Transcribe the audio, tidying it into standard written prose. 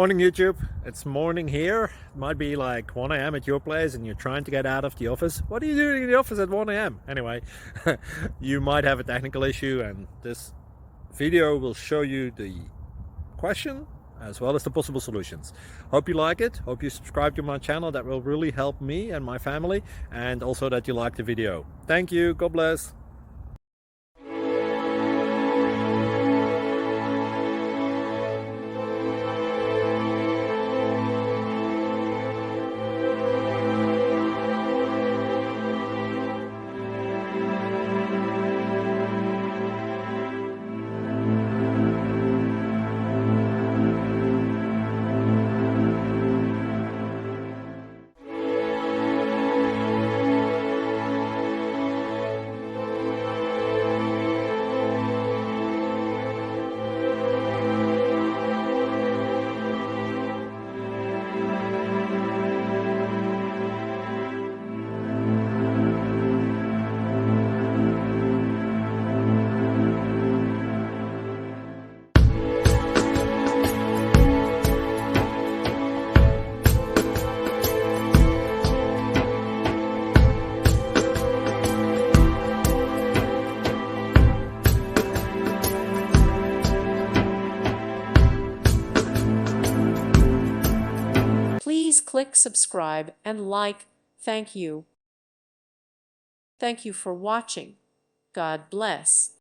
Morning YouTube, it's morning here. It might be like 1 a.m. at your place and you're trying to get out of the office. What are you doing in the office at 1 a.m.? Anyway, you might have a technical issue and this video will show you the question as well as the possible solutions. Hope you like it, hope you subscribe to my channel. That will really help me and my family, and also that you like the video. Thank you, God bless. Please click subscribe and like. Thank you. Thank you for watching. God bless.